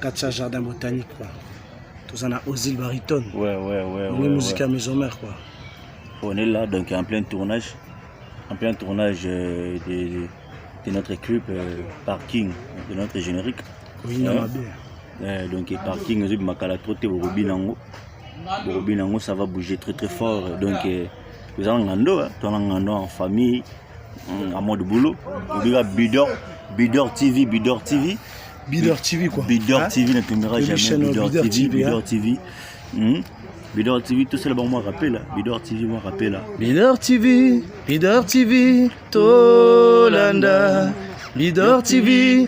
Katia Jardin Botanique, quoi. Tout en a Ozil Baritone. Ouais. Musique à Maison Mère, quoi. On est là, donc en plein tournage. De notre clip Parking, de notre générique. Oui, donc Parking, ça va bouger très fort. Donc nous allons en famille, en mode boulot. Bidor TV. Bidor TV, quoi. Bidor TV ne tombera jamais. Bidor TV. Bidor TV, tout ça, moi rappelle là. Bidor TV, moi rappelle là. Bidor TV, Tolanda. Bidor TV,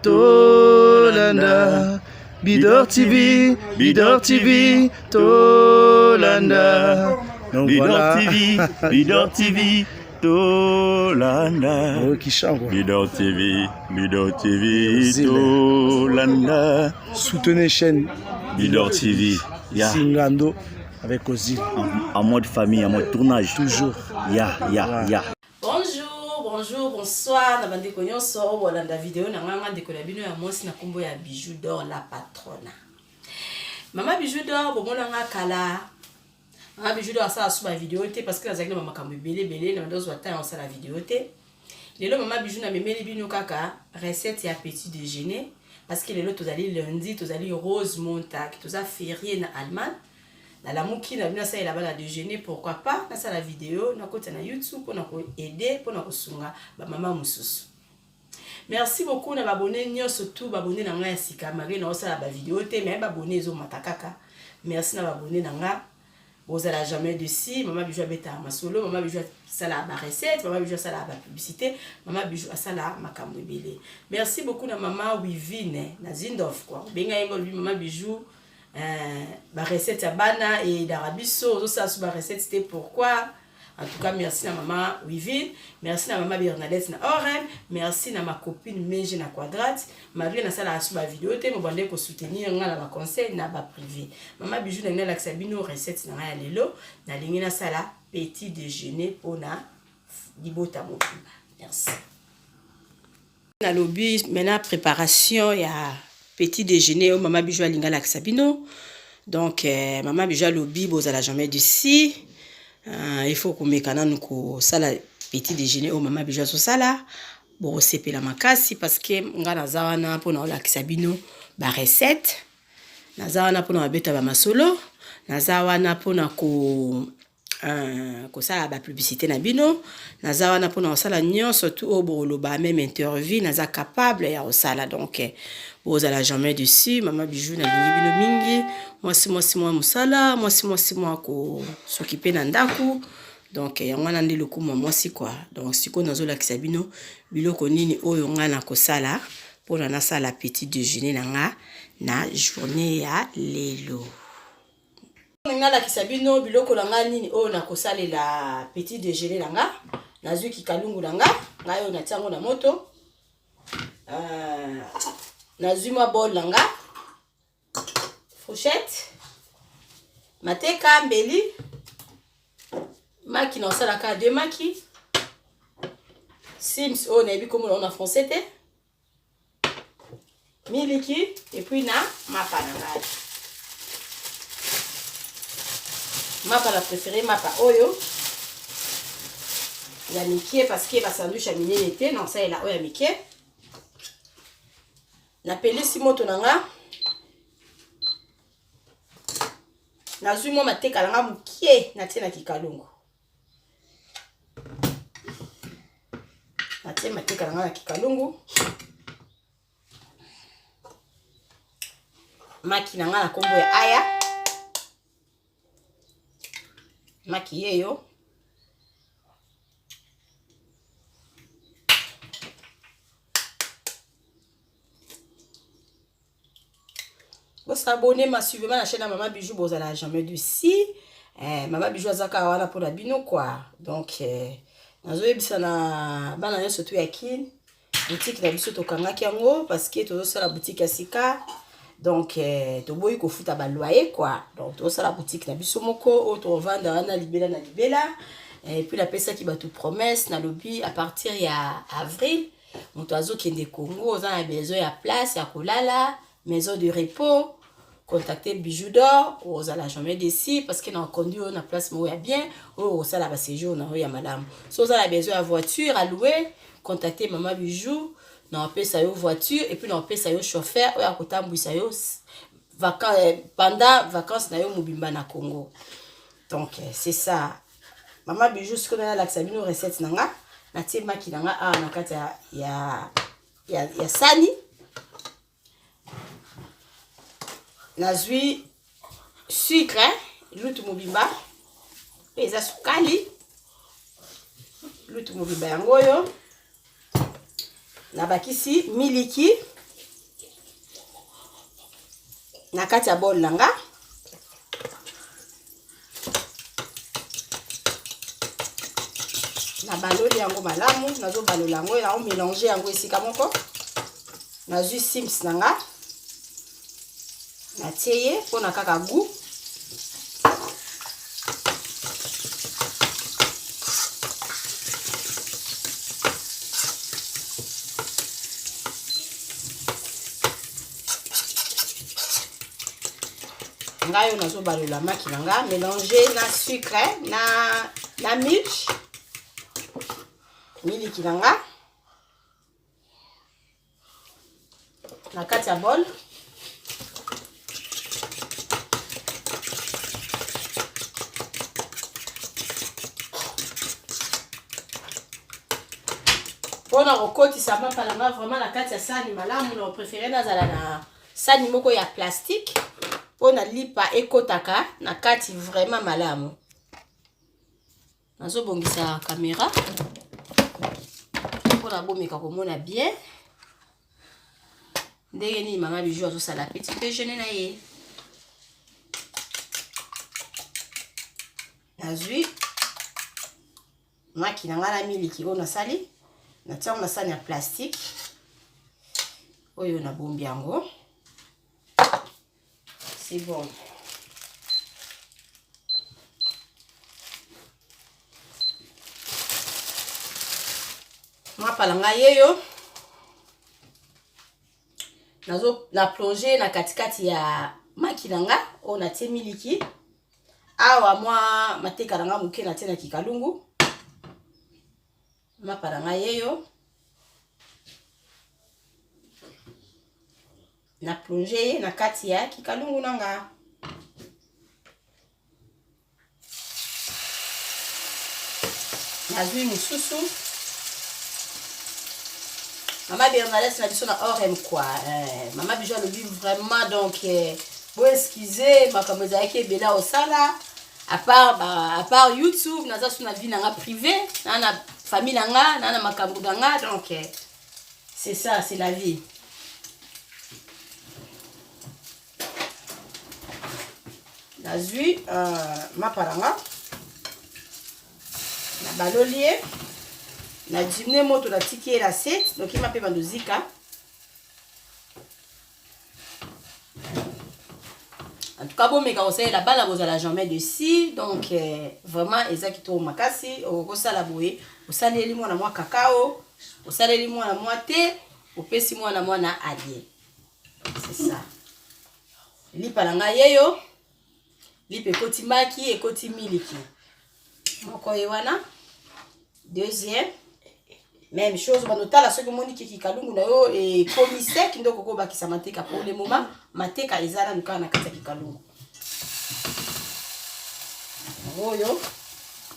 Tolanda. Bidor TV, Tolanda. Donc Bidor TV, Tolanda. Oh, qui chante, quoi. Bidor TV, Tolanda. Soutenez chaîne Bidor TV. Singando avec Ozil. En mode famille, en mode tournage. Toujours. Bonjour, bonsoir. Na bande konyo so bolanda vidéo na nganga ndeko na bino ya mosi na kombo ya Bijou d'Or la patrona. Mama Bijou d'Or bomona nga kala. Mama Bijou d'Or ça suba vidéo te parce que nazaki na mama kambe belé na ndozo ata on sa la vidéo te. Lelo mama Bijou na memeli bino kaka recette ya petit déjeuner parce que lelo tozali lundi, tozali Rose Montag, toza férié na Allemagne. La mouki na bina sa ela bala déjeuner, pourquoi pas na sa la vidéo na kota na YouTube pour na ko aider pour na ko sunga ba mama mususu. Merci beaucoup na babonné nyoso tout babonné na nga ya sika mari na osala ba vidéo te mais babonné zo matakaka. Merci na babonné na nga. Bozala jamais dessus, mama Bijou abeta masolo, mama Bijou sala ba recette, mama Bijou sala ba publicité, mama Bijou asala makambo ebele. Merci beaucoup na mama Wivine na Zindorf quoi. Benga yengo lui mama Bijou ba recette ya bana et d'arabiso ça sous ba recette c'était pourquoi en tout cas merci na maman Wivine, merci na maman Bernadette na Orem, merci na ma copine Meje na Quadrate, Marie na sala sous ba vidéo te mo bande ko soutenir nga na ba conseil na ba privé. Maman Bijou na ngela Sabino recette na ya lelo na lingi na sala petit déjeuner pona libota mobimba. Merci. Na lobby maintenant préparation ya petit déjeuner au Mama Bijou alinga la Sabino. Donc Mama Bijou lobby bozala jamais d'ici. Il faut qu'on mekana nuko sala petit déjeuner au Mama Bijou so sala bo sepela makasi parce que nga nazawana pona la Sabino ba recette. Nazawana pona beta ba masolo, nazawana pona ko sala ba publicité na bino, nazawana pona osala nyonso tout au bolo ba même interview naza capable ya osala donc vous allez jamais dessus. Mama Bijou na bino mingi moi musala moi ko s'occuper na ndaku donc yango na ndi lokuma moi si quoi donc siko nazo la kisabino biloko nini oyo ngana ko sala pona na sala petit déjeuner na journée ya lelo ngala kisabino biloko langa nini oyo na ko sala la petit déjeuner nanga nazwi kikalungu nanga ngayo na tango na moto nazwi ma bol nanga fourchette mateka mbeli maki na osala ka deux maki sims o na yebi komo na français te miliki et puis na mapa nanga mapa la préférée mapa oyo ya mikie parce que ba sandwich a minene te non ça ela oyo ya mikie na pelisi moto nanga nazwi mwa mateka nanga mukie natie na kikalungu natie mateka nanga na kikalungu maki nanga na kombo ya aya maki yeyo vous abonnez ma suivez ma chaîne Mama Bijou bozala jamais d'ici Mama Bijou azaka wana pour la bino quoi donc nazo yebisa na bana yo surtout ya kin boutique na biso to kangaki yango parce que to sala boutique ya sika donc to boyi ko futa ba loyer quoi donc to sala boutique na biso moko o to vendre na libela et puis la pesa qui va tout promesse na lobby à partir ya avril moto azokende Congo oza na besoin ya place ya kolala, maison de repos, contacter Bijou d'Or ozala jamais déçu parce que na conduit na place mo ya bien o osala ba séjour na ya madame. So oza na besoin ya voiture à louer, contacter Maman Bijou na pesa yo voiture et puis na pesa yo chauffeur o ya kotambwisa yo pendant vacances na yo mobimba na Congo. Donc c'est ça. Maman Bijou ce qu'on a la sabino recette nanga na tie maki nanga a na kati ya sani. Nazwi sucre, lutu mobimba, eza sukali, lutu mobimba yango yo. Nabakisi miliki na kati ya bol nanga. Na baloli yango malamu, nazo balola yango na mélanger yango esika moko. Nazwi sims nanga. Na tieye pona kaka goût. Ngayo nazo balola maki nanga mélanger na sucre na milk. Miliki nanga na kati ya bol. Pona kokotisa mapalanga vraiment na kati ya sani malamu na préféré nazala na sani moko ya plastique pona lipa ekotaka na kati vraiment malamu. Nazo bongisa caméra pona bomeka komona bien. Ndenge ni Maman Bijou azosala petit déjeuner na ye. Nazwi maki nanga na miliki oyo nasali na tiango na sani ya plastique oyo na bombi yango. C'est bon. Mapalanga yeyo nazo la plonger na katikati ya maki nanga oyo na tie miliki. Awa mwa mateka nanga muke na tie na kikalungu. Mapalanga yeyo na plonger na kati ya kikalungu nanga. Nazwi mususu. Maman Bernadette na biso na orem quoi. Maman Bijou le vivre vraiment donc bon excusez makambo ezalaki ebela osala à part YouTube naza suna vie nanga privé na famille nanga na makambo nanga donc c'est ça, c'est la vie. Nazwi mapalanga na balolie na dimne moto na tiki la set donc il m'a fait bandozika. En tout cas bon meka osala la bala bozala jamais de si donc vraiment ezaki to makasi okosala boye osaleli mwana mwa kakao osaleli mwana mwa te opesi mwana mwana alie. C'est ça. Lipalanga yeyo lipe koti maki et koti miliki. Moko yewana. Deuxième même chose banotala soki moniki kikalungu na yo et commissaire kindoko ko bakisa mateka pour le moment mateka ezala nuka na kati kikalungu. Oyo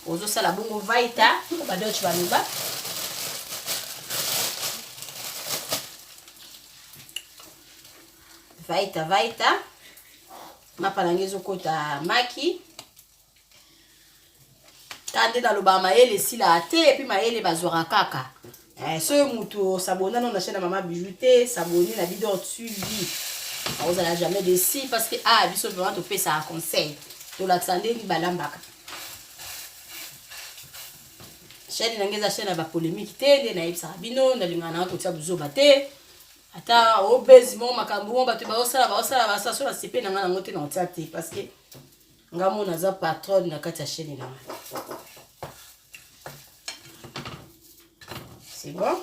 ozo sala bongo vaita ba dochi banuba. Vaita mapalangezo kota maki tande na loba maele sila ate et puis maele bazora kaka. So mutu sabona na chaîne Maman Bijou te sabonner la vidéo dessus lui. On n'a jamais déçu parce que biso vraiment to fait ça conseil. To l'axande ni balambaka. Chaîne ngeza chaîne ba polémique te na ibsa bino na lingana ko tia buzoba te. Ata obezimo makambo ba te ba osala so la CP na ngana ngote na otia te parce que ngamo naza patron na kati ya chaîne na. C'est bon.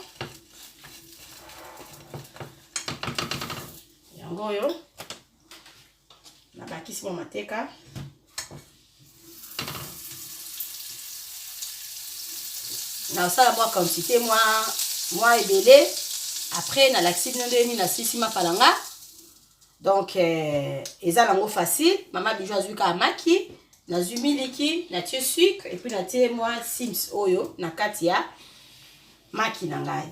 yango yo na bakisi mwa mateka na osala mwa quantité mwa ebele après na laxi bino ndeni na sisi mapalanga donc eza nango facile mama Bijou azwi kaka maki nazwi miliki natie sucre et puis natie mwa sims oyo na kati ya maki na ngai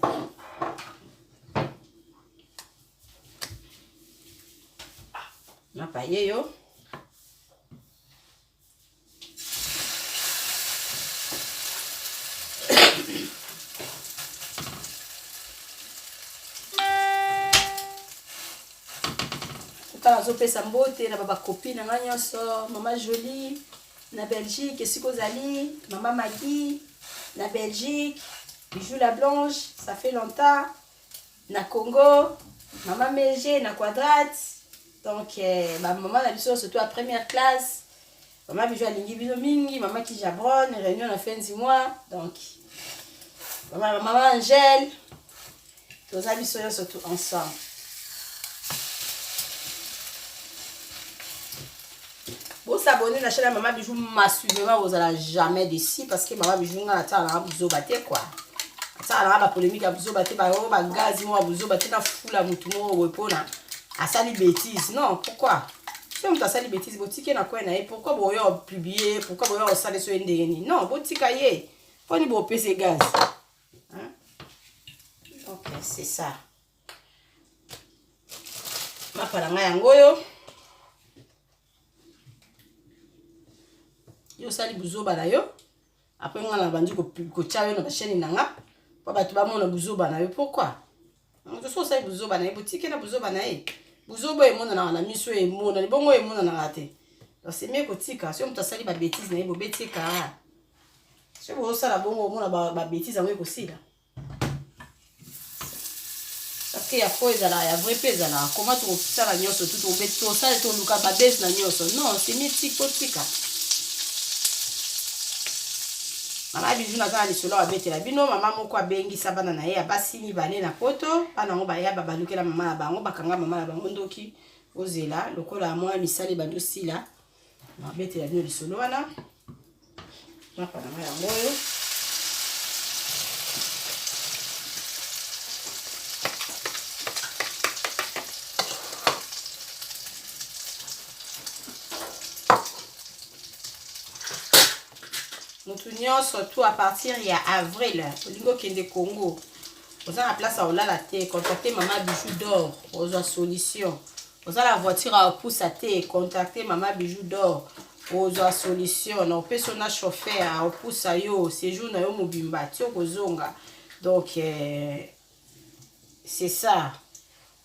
napaye yo kaka nazopesa mbote na babakopi na ngai nyonso mama Jolie na Belgique esika ozali mama Magui na Belgique Bijou la Blanche ça fait longtemps na Congo mama Mege na Quadrate donc maman na biso surtout à première classe mama Bijou alingi bino mingi mama Kijabron réunion na fin du mois donc mama Angèle toza biso surtout ensemble bon s'abonner la chaîne Mama Bijou m'assurément vous allez jamais déçu parce que Mama Bijou nga ata na buzo baté quoi ata na ba polémique buzo baté ba ba gaz mo buzo baté na fula mutu mo repona asali bêtise non pourquoi si on t'a sali bêtise botike na quoi na et pourquoi boyo publier pourquoi boyo sali so ndeni non botika ye poni bo pese gaz hein donc c'est ça ma palanga yango yo yo sali buzoba na yo après nga na bandi ko tchayo na chaîne nanga pa batu ba mona buzoba na yo pourquoi on so sali buzoba na yo boutique na buzoba na yo buzoba e mona na miso e mona ni bongo e mona na raté donc c'est mieux ko tika si on t'a sali ba bêtise na yo bo betika si bo sala bongo mona ba bêtise ngo ko sila parce que ya fois ezala ya vrai pesa na comment tu sala nyoso tout on beto sala to luka ba bêtise na nyoso non c'est mythique ko tika Mama Bijou na za lisolo abetela bino mama moko abengisa bana na ye abasi mibale na poto bana ngo baya babalukela mama na bango bakanga mama na bango ndoki ozela lokola mwa misali bando sila na betela bino lisolo wana mapa na ya moyo surtout à partir il y a avril olingo kende Congo vous avez la place à Olala te contactez Mama Bijou d'or aux solutions vous avez la voiture à pousse à te contactez Mama Bijou d'or aux solutions na persona chauffeur à pousse à yo séjour na yo mobimba tio kozonga donc c'est ça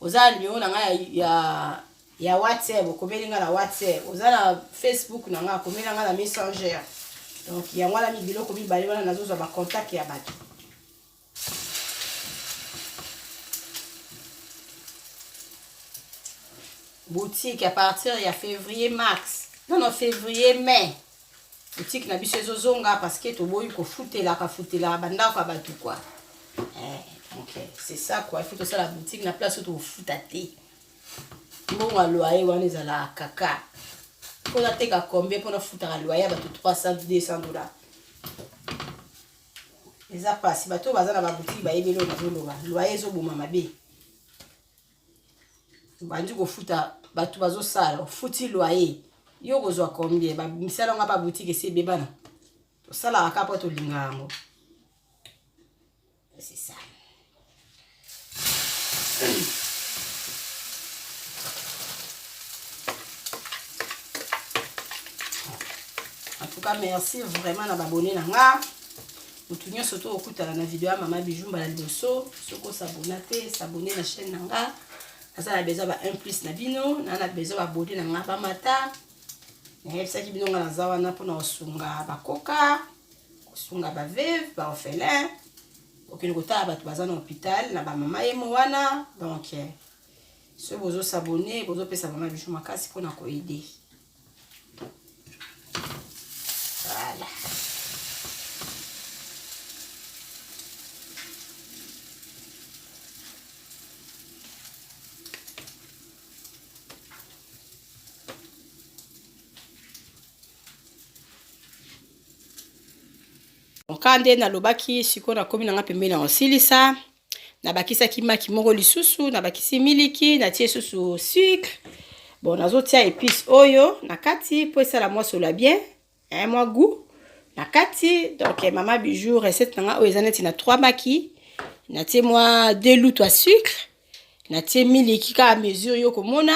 vous avez le na ya WhatsApp komelinga na WhatsApp vous avez la Facebook na komelinga na Messenger donc il y a moi la biloko mibale wana nazoza ba contact ya bato boutique à partir il y a février max non février mai boutique na biso ezozonga parce que toboyi ko futela banda kwa bato quoi donc c'est ça quoi il faut que ça la boutique na place où to futate bon loyer wana ezala kaka pour la teka combien pour la foutre à loyer bato 300-200 $. Les a pas si bato baza na ba boutique ba yebelo na zoloba loyer zo boma mabe bandi ko futa bato bazo sala futi loyer yo kozwa combien ba misala nga ba boutique ese bebana to sala aka po to lingango c'est ça. En tout cas, merci vraiment à abonner na nga. Mutu nyo surtout okutala na vidéo ya Mama Bijou mbala liboso, soko s'abonner na chaîne na nga. Asa na besoin ba 1+ na bino, na besoin ba abonner na nga ba mata. Na ça ki bino nga na zawa na pona osunga ba koka, osunga ba veuve, ba orphelin. Okene kotala bato baza na hôpital na ba mama yemo wana. Donc ce bozo s'abonner, bozo pesa Mama Bijou makasi pona ko aider. Voilà. Kande na lobaki siko na komi nanga pembeni na osilisa na bakisa ki maki moko lisusu na bakisi miliki na tie susu sucre. Bon nazo tia épice oyo na kati po esala moi sola bien moi goût na kati. Donc Mama Bijou recette nanga oyo ezaneti na 3 maki na tie moi 2 loutres à sucre na tie miliki ka mesure yo komona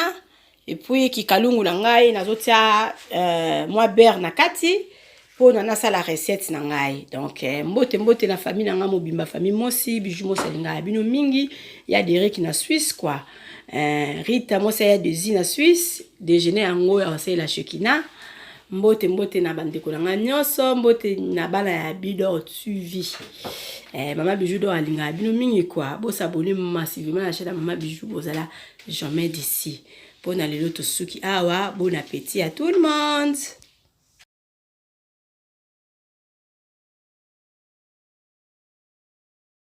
et puis kikalungu na ngai nazo tia moi beurre na kati pour na sala recette na ngai. Donc mbote na famille na nga mobimba famille mosi Bijou mosi linga bino mingi ya Derek na Suisse quoi. Rita mosi ya Dezi na Suisse déjeuner yango ya osai la Shekina. Mbote na bandeko na nga nyonso mbote na bana ya Bidor suivi. Mama Bijou do alinga bino mingi quoi. Bo s'abonner massivement à la chaîne Mama Bijou bozala jamais d'ici. Pour na lelo to suki awa bon appétit à tout le monde.